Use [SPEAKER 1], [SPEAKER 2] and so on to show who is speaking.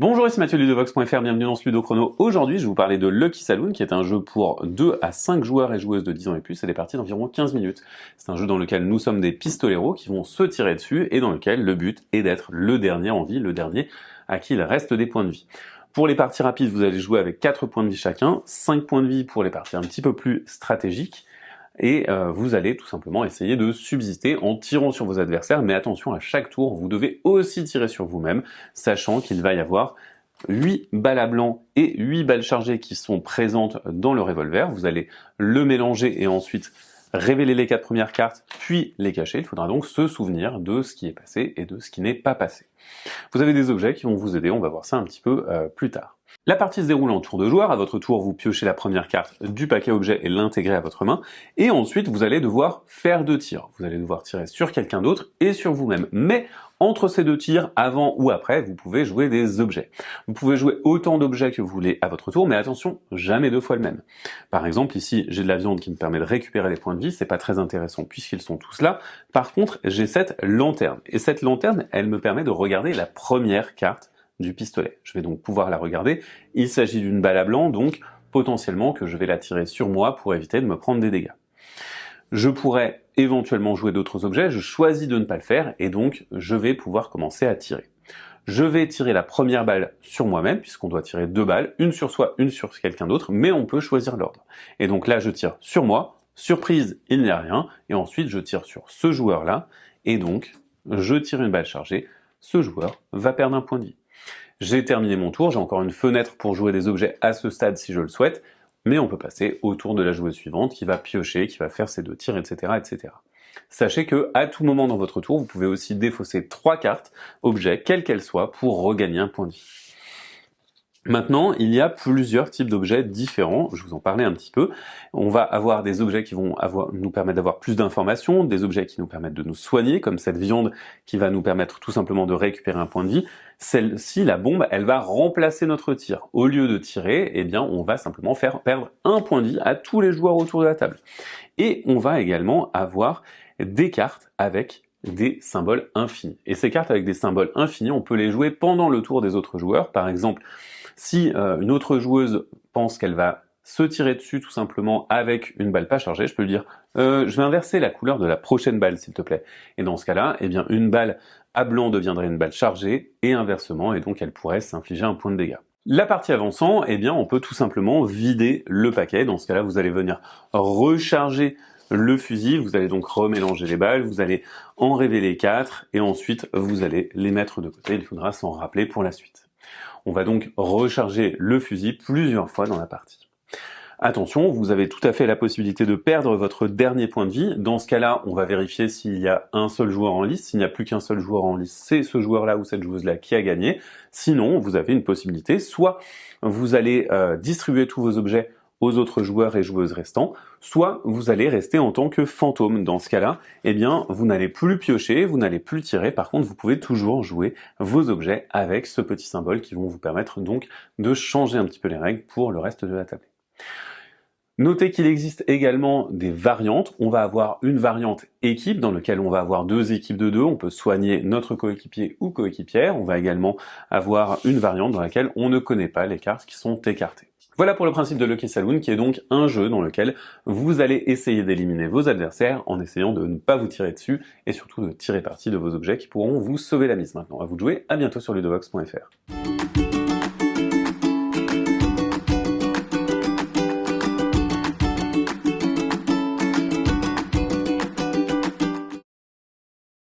[SPEAKER 1] Bonjour, ici Mathieu Ludovox.fr, bienvenue dans ce Ludo Chrono. Aujourd'hui, je vais vous parler de Lucky Saloon, qui est un jeu pour 2 à 5 joueurs et joueuses de 10 ans et plus, et des parties d'environ 15 minutes. C'est un jeu dans lequel nous sommes des pistoleros qui vont se tirer dessus, et dans lequel le but est d'être le dernier en vie, le dernier à qui il reste des points de vie. Pour les parties rapides, vous allez jouer avec 4 points de vie chacun, 5 points de vie pour les parties un petit peu plus stratégiques, et vous allez tout simplement essayer de subsister en tirant sur vos adversaires, mais attention, à chaque tour, vous devez aussi tirer sur vous-même, sachant qu'il va y avoir 8 balles à blanc et 8 balles chargées qui sont présentes dans le revolver. Vous allez le mélanger et ensuite révéler les 4 premières cartes, puis les cacher. Il faudra donc se souvenir de ce qui est passé et de ce qui n'est pas passé. Vous avez des objets qui vont vous aider, on va voir ça un petit peu plus tard. La partie se déroule en tour de joueur. À votre tour, vous piochez la première carte du paquet objet et l'intégrer à votre main. Et ensuite, vous allez devoir faire 2 tirs. Vous allez devoir tirer sur quelqu'un d'autre et sur vous-même. Mais entre ces 2 tirs, avant ou après, vous pouvez jouer des objets. Vous pouvez jouer autant d'objets que vous voulez à votre tour, mais attention, jamais 2 fois le même. Par exemple, ici, j'ai de la viande qui me permet de récupérer les points de vie. C'est pas très intéressant puisqu'ils sont tous là. Par contre, j'ai cette lanterne. Et cette lanterne, elle me permet de regarder la première carte du pistolet. Je vais donc pouvoir la regarder. Il s'agit d'une balle à blanc, donc potentiellement que je vais la tirer sur moi pour éviter de me prendre des dégâts. Je pourrais éventuellement jouer d'autres objets, je choisis de ne pas le faire, et donc je vais pouvoir commencer à tirer. Je vais tirer la première balle sur moi-même, puisqu'on doit tirer 2 balles, une sur soi, une sur quelqu'un d'autre, mais on peut choisir l'ordre. Et donc là, je tire sur moi, surprise, il n'y a rien, et ensuite je tire sur ce joueur-là, et donc je tire une balle chargée, ce joueur va perdre un point de vie. J'ai terminé mon tour, j'ai encore une fenêtre pour jouer des objets à ce stade si je le souhaite, mais on peut passer au tour de la joueuse suivante qui va piocher, qui va faire ses 2 tirs, etc., etc. Sachez que à tout moment dans votre tour, vous pouvez aussi défausser 3 cartes, objets, quelles qu'elles soient, pour regagner un point de vie. Maintenant, il y a plusieurs types d'objets différents, je vous en parlais un petit peu. On va avoir des objets qui vont nous permettre d'avoir plus d'informations, des objets qui nous permettent de nous soigner, comme cette viande qui va nous permettre tout simplement de récupérer un point de vie. Celle-ci, la bombe, elle va remplacer notre tir. Au lieu de tirer, eh bien, on va simplement faire perdre un point de vie à tous les joueurs autour de la table. Et on va également avoir des cartes avec des symboles infinis. Et ces cartes avec des symboles infinis, on peut les jouer pendant le tour des autres joueurs. Par exemple, si une autre joueuse pense qu'elle va se tirer dessus tout simplement avec une balle pas chargée, je peux lui dire je vais inverser la couleur de la prochaine balle s'il te plaît. Et dans ce cas-là, eh bien une balle à blanc deviendrait une balle chargée et inversement, et donc elle pourrait s'infliger un point de dégâts. La partie avançant, eh bien on peut tout simplement vider le paquet. Dans ce cas-là, vous allez venir recharger le fusil, vous allez donc remélanger les balles, vous allez en révéler 4 et ensuite vous allez les mettre de côté. Il faudra s'en rappeler pour la suite. On va donc recharger le fusil plusieurs fois dans la partie. Attention, vous avez tout à fait la possibilité de perdre votre dernier point de vie. Dans ce cas-là, on va vérifier s'il y a un seul joueur en lice. S'il n'y a plus qu'un seul joueur en lice, c'est ce joueur-là ou cette joueuse-là qui a gagné. Sinon, vous avez une possibilité. Soit vous allez distribuer tous vos objets aux autres joueurs et joueuses restants, soit vous allez rester en tant que fantôme. Dans ce cas-là, eh bien, vous n'allez plus piocher, vous n'allez plus tirer. Par contre, vous pouvez toujours jouer vos objets avec ce petit symbole qui vont vous permettre donc de changer un petit peu les règles pour le reste de la table. Notez qu'il existe également des variantes. On va avoir une variante équipe dans laquelle on va avoir 2 équipes de 2. On peut soigner notre coéquipier ou coéquipière. On va également avoir une variante dans laquelle on ne connaît pas les cartes qui sont écartées. Voilà pour le principe de Lucky Saloon, qui est donc un jeu dans lequel vous allez essayer d'éliminer vos adversaires en essayant de ne pas vous tirer dessus et surtout de tirer parti de vos objets qui pourront vous sauver la mise. Maintenant, à vous de jouer, à bientôt sur ludovox.fr.